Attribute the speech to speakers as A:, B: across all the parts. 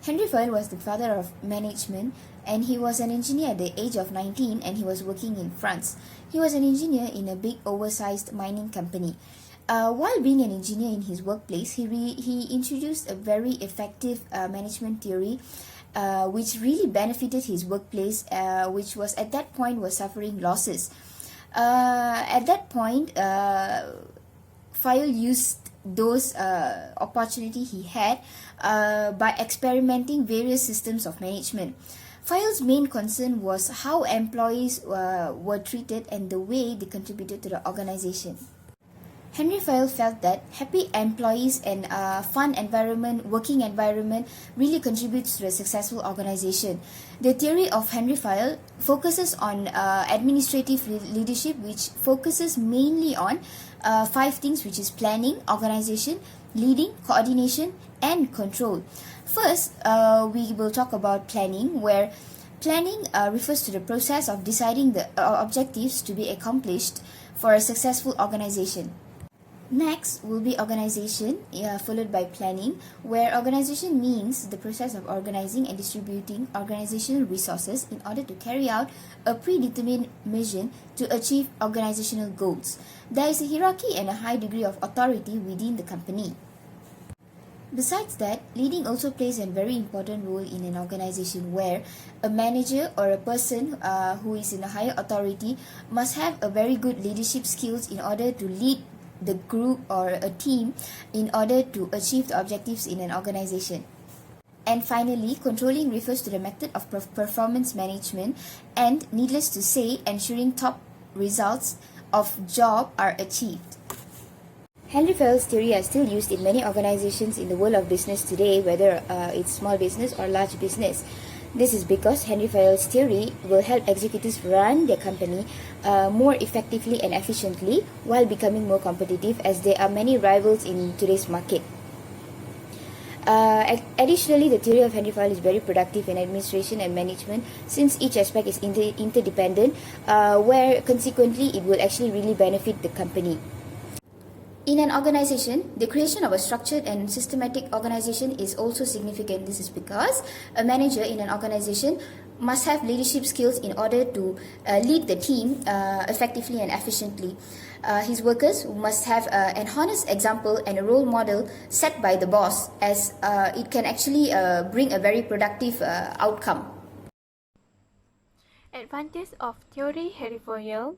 A: Henry Fayol was the father of management, and he was an engineer at the age of 19, and he was working in France. He was an engineer in a big oversized mining company. While being an engineer in his workplace, he introduced a very effective management theory, which really benefited his workplace, which was at that point was suffering losses. At that point, Fayol used those opportunity he had by experimenting various systems of management. Fayol's main concern was how employees were treated and the way they contributed to the organization. Henry Fayol felt that happy employees and fun environment, working environment really contributes to a successful organization. The theory of Henry Fayol focuses on administrative leadership, which focuses mainly on five things, which is planning, organization, leading, coordination, and control. First, we will talk about planning, where planning refers to the process of deciding the objectives to be accomplished for a successful organization. Next will be organization, followed by planning, where organization means the process of organizing and distributing organizational resources in order to carry out a predetermined mission to achieve organizational goals. There is a hierarchy and a high degree of authority within the company. Besides that, leading also plays a very important role in an organization, where a manager or a person who is in a higher authority must have a very good leadership skills in order to lead the group or a team in order to achieve the objectives in an organization. And finally, controlling refers to the method of performance management and, needless to say, ensuring top results of job are achieved. Henry Fayol's theory are still used in many organizations in the world of business today, whether it's small business or large business. This is because Henry Fayol's theory will help executives run their company more effectively and efficiently while becoming more competitive, as there are many rivals in today's market. Additionally, the theory of Henry Fayol is very productive in administration and management, since each aspect is interdependent, where consequently it will actually really benefit the company. In an organization, the creation of a structured and systematic organization is also significant. This is because a manager in an organization must have leadership skills in order to lead the team effectively and efficiently. His workers must have an honest example and a role model set by the boss, as it can actually bring a very productive outcome.
B: Advantage of theory Henry Fayol.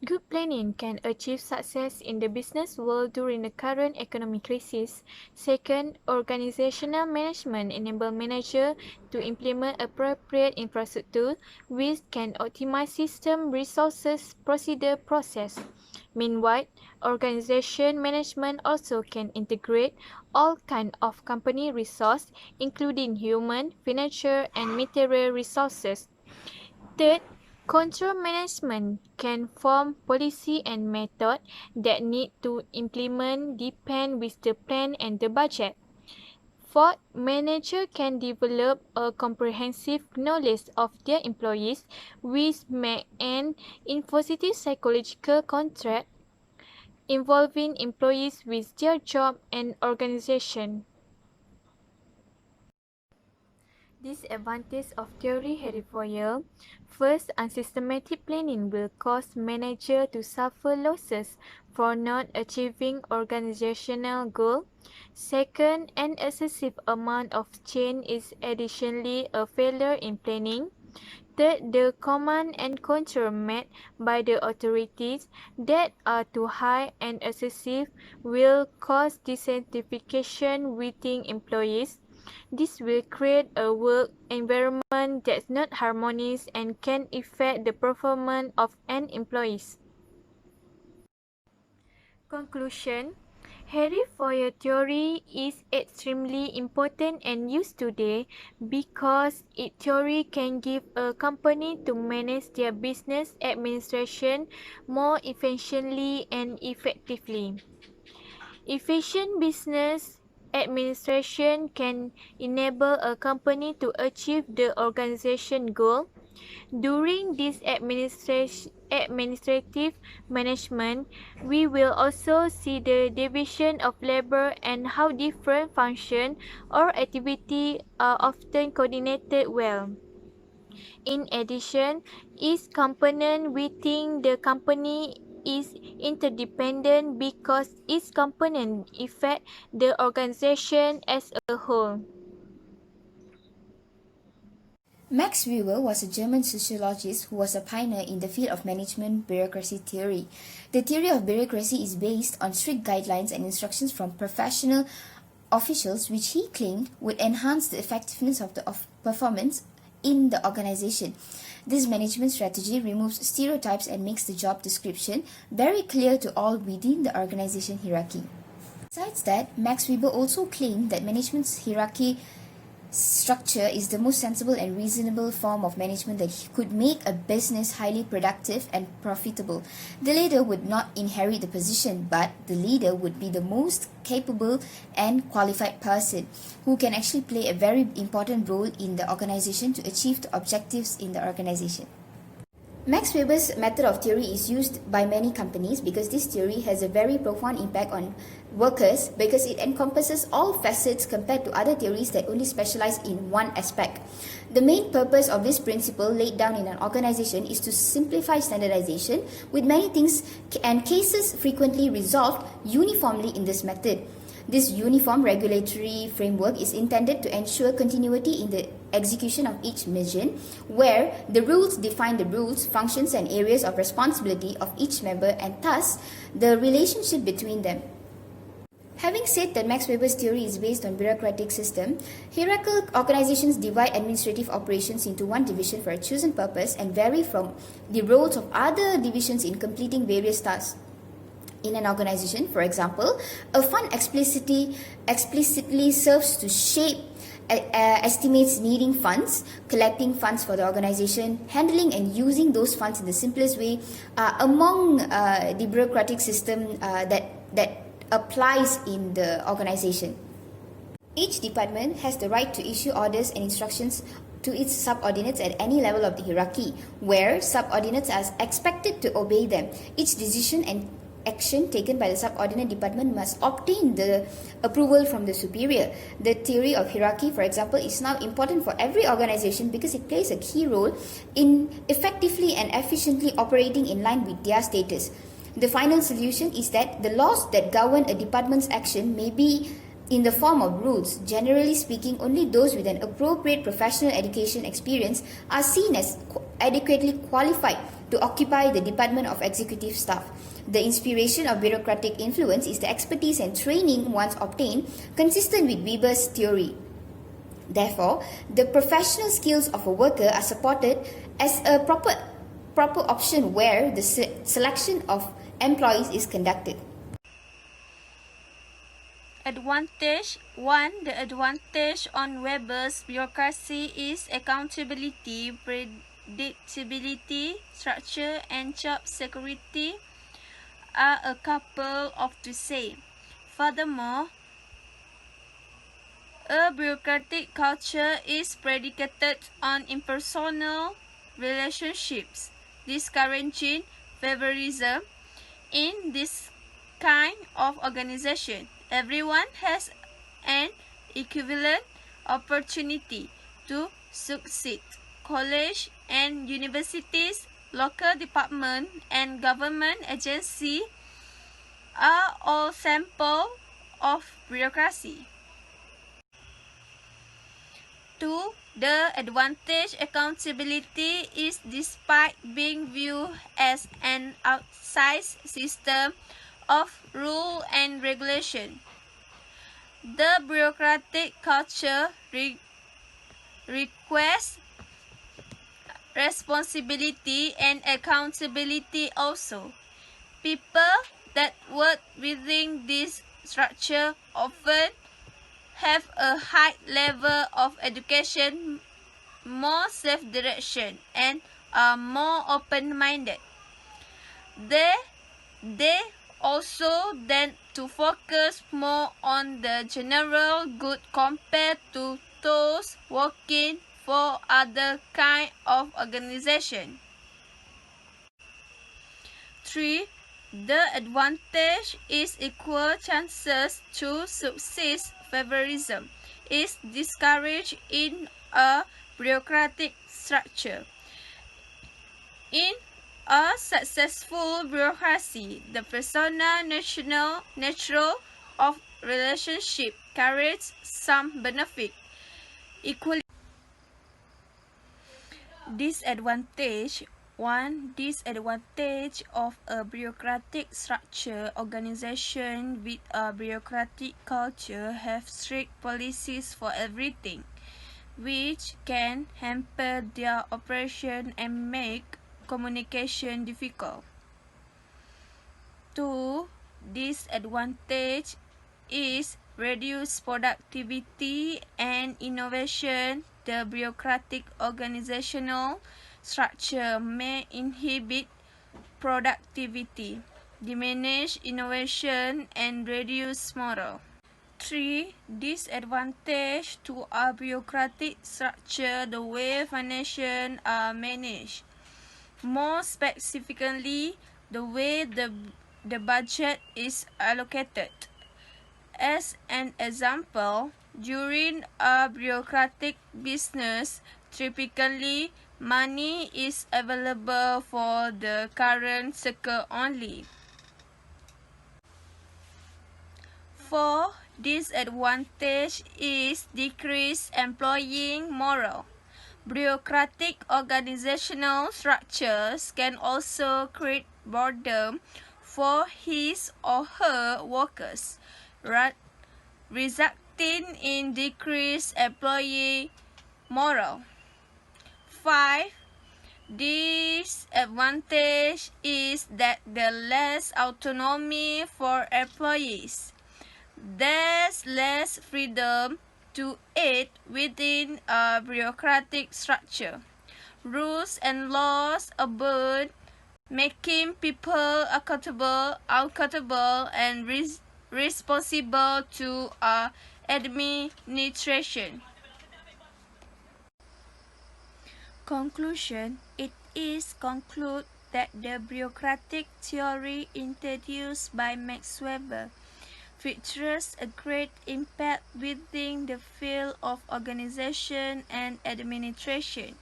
B: Good planning can achieve success in the business world during the current economic crisis. Second, organizational management enable manager to implement appropriate infrastructure, which can optimize system, resources, process. Meanwhile, organization management also can integrate all kinds of company resources, including human, financial, and material resources. Third, control management can form policy and method that need to implement depend with the plan and the budget. Fourth, manager can develop a comprehensive knowledge of their employees, which may end in positive psychological contract involving employees with their job and organization. Disadvantage of theory Henry Fayol. First, unsystematic planning will cause manager to suffer losses for not achieving organizational goal. Second, an excessive amount of change is additionally a failure in planning. Third, the command and control made by the authorities that are too high and excessive will cause disaffection within employees. This will create a work environment that's not harmonious and can affect the performance of an employee. Conclusion. Henry Fayol theory is extremely important and used today because its theory can give a company to manage their business administration more efficiently and effectively. Efficient business administration can enable a company to achieve the organization goal. During this administrative management, we will also see the division of labor and how different functions or activities are often coordinated well. In addition, each component within the company is interdependent because each component affects the organization as a whole.
A: Max Weber was a German sociologist who was a pioneer in the field of management bureaucracy theory. The theory of bureaucracy is based on strict guidelines and instructions from professional officials, which he claimed would enhance the effectiveness of performance in the organization. This management strategy removes stereotypes and makes the job description very clear to all within the organization hierarchy. Besides that, Max Weber also claimed that management's hierarchy structure is the most sensible and reasonable form of management that could make a business highly productive and profitable. The leader would not inherit the position, but the leader would be the most capable and qualified person who can actually play a very important role in the organization to achieve the objectives in the organization. Max Weber's method of theory is used by many companies because this theory has a very profound impact on workers because it encompasses all facets compared to other theories that only specialize in one aspect. The main purpose of this principle laid down in an organization is to simplify standardization, with many things and cases frequently resolved uniformly in this method. This uniform regulatory framework is intended to ensure continuity in the execution of each mission, where the rules define the rules, functions, and areas of responsibility of each member and thus the relationship between them. Having said that Max Weber's theory is based on bureaucratic system, hierarchical organizations divide administrative operations into one division for a chosen purpose and vary from the roles of other divisions in completing various tasks. In an organization, for example, a fund explicitly serves to shape estimates needing funds, collecting funds for the organization, handling and using those funds in the simplest way among the bureaucratic system that applies in the organization. Each department has the right to issue orders and instructions to its subordinates at any level of the hierarchy, where subordinates are expected to obey them. Each decision and action taken by the subordinate department must obtain the approval from the superior. The theory of hierarchy, for example, is now important for every organization because it plays a key role in effectively and efficiently operating in line with their status. The final solution is that the laws that govern a department's action may be in the form of rules. Generally speaking, only those with an appropriate professional education experience are seen as adequately qualified to occupy the department of executive staff. The inspiration of bureaucratic influence is the expertise and training once obtained, consistent with Weber's theory. Therefore, the professional skills of a worker are supported as a proper option where the selection of employees is conducted.
C: Advantage 1. The advantage on Weber's bureaucracy is accountability, predictability, structure, and job security are a couple of to say. Furthermore, a bureaucratic culture is predicated on impersonal relationships, discouraging favorism. In this kind of organization, everyone has an equivalent opportunity to succeed. College and universities, local department, and government agency are all samples of bureaucracy. 2. The advantage accountability is despite being viewed as an outsized system of rule and regulation. The bureaucratic culture requires responsibility and accountability also. People that work within this structure often have a high level of education, more self-direction, and are more open-minded. They also tend to focus more on the general good compared to those working for other kind of organization. 3. The advantage is equal chances to succeed. Favorism is discouraged in a bureaucratic structure. In a successful bureaucracy, the persona natural of relationship carries some benefit. Equally, one disadvantage of a bureaucratic structure organization with a bureaucratic culture have strict policies for everything, which can hamper their operation and make communication difficult. 2. Disadvantage is reduced productivity and innovation. The bureaucratic organizational structure may inhibit productivity, diminish innovation, and reduce morale. 3. Disadvantage to a bureaucratic structure, the way financials are managed. More specifically, the way the budget is allocated. As an example, during a bureaucratic business, typically money is available for the current circle only. 4. Disadvantage is decreased employee morale. Bureaucratic organizational structures can also create boredom for his or her workers, resulting in decreased employee morale. 5. Disadvantage is that the less autonomy for employees. There's less freedom to act within a bureaucratic structure. Rules and laws abound, making people accountable and responsible to administration. Conclusion. It is concluded that the bureaucratic theory introduced by Max Weber features a great impact within the field of organization and administration.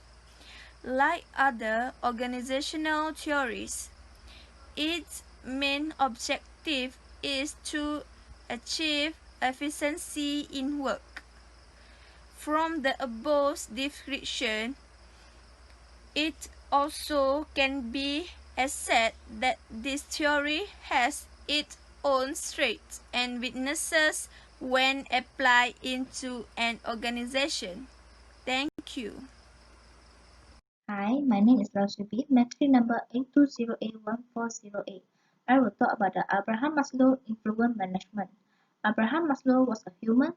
C: Like other organizational theories, its main objective is to achieve efficiency in work. From the above description, it also can be said that this theory has its own strengths and weaknesses when applied into an organization. Thank you.
D: Hi, my name is Rausubi, matric number 820A1408. I will talk about the Abraham Maslow influence management. Abraham Maslow was a human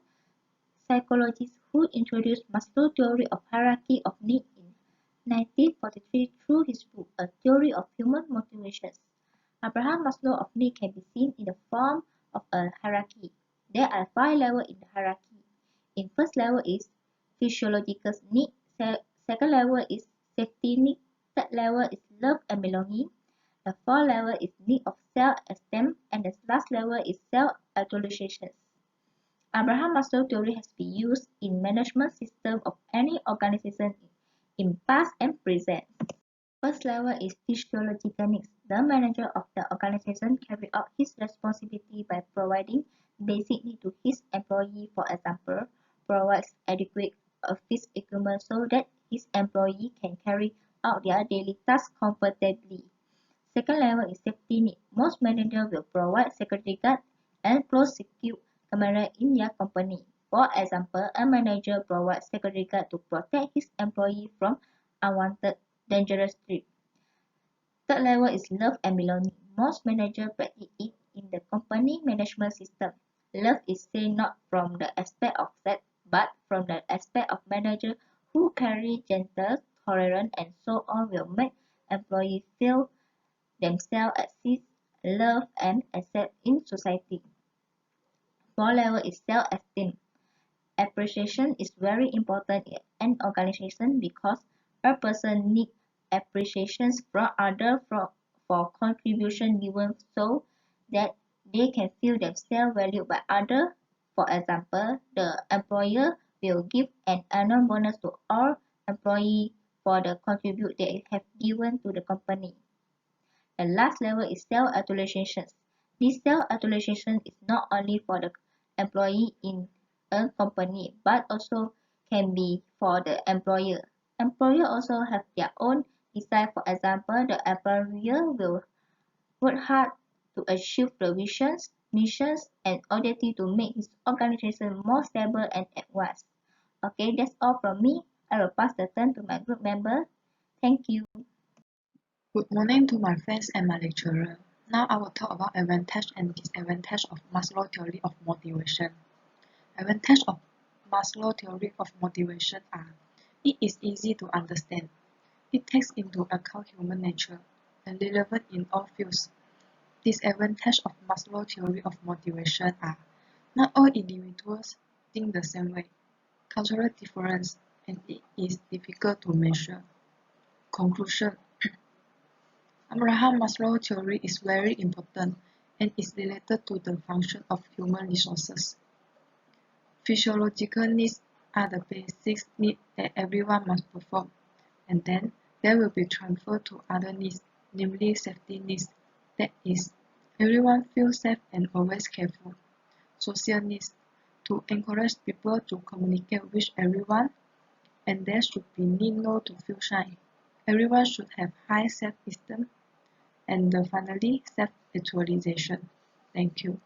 D: psychologist who introduced Maslow's theory of hierarchy of needs in 1943 through his book, A Theory of Human Motivations. Abraham Maslow of needs can be seen in the form of a hierarchy. There are 5 levels in the hierarchy. In first level is physiological need, second level is safety need, third level is love and belonging, the fourth level is need of self-esteem, and the last level is self-actualization. Abraham Maslow theory has been used in management system of any organization in past and present. First level is physiological needs. The manager of the organization carries out his responsibility by providing basic needs to his employee. For example, provides adequate office equipment so that his employee can carry out their daily tasks comfortably. Second level is safety need. Most managers will provide security guard and close secure camera in their company. For example, a manager provides security guard to protect his employee from unwanted dangerous trips. Third level is love and belonging. Most managers practice it in the company management system. Love is seen not from the aspect of sex, but from the aspect of manager who carry gentle, tolerant, and so on will make employees feel themselves exist, loved, and accepted in society. Fourth level is self-esteem. appreciation is very important in an organization because a person needs appreciations from others for contribution given so that they can feel themselves valued by others. For example, the employer will give an annual bonus to all employees for the contribute they have given to the company. The last level is self-actualization. This self-actualization is not only for the employee in a company but also can be for the employer. Employer also have their own desire. For example, the employer will work hard to achieve the visions, missions, and objectives to make his organization more stable and advanced. Okay, that's all from me. I will pass the turn to my group member. Thank you.
E: Good morning to my friends and my lecturer. Now I will talk about advantage and disadvantage of Maslow theory of motivation. Advantage of Maslow theory of motivation are: it is easy to understand. It takes into account human nature and relevant in all fields. Disadvantage of Maslow theory of motivation are: not all individuals think the same way. Cultural difference, and it is difficult to measure. Conclusion: Abraham Maslow's theory is very important and is related to the function of human resources. Physiological needs are the basic needs that everyone must perform, and then there will be transfer to other needs, namely safety needs. That is, everyone feels safe and always careful. Social needs, to encourage people to communicate with everyone, and there should be need not to feel shy. Everyone should have high self-esteem. And finally, self-actualization. Thank you.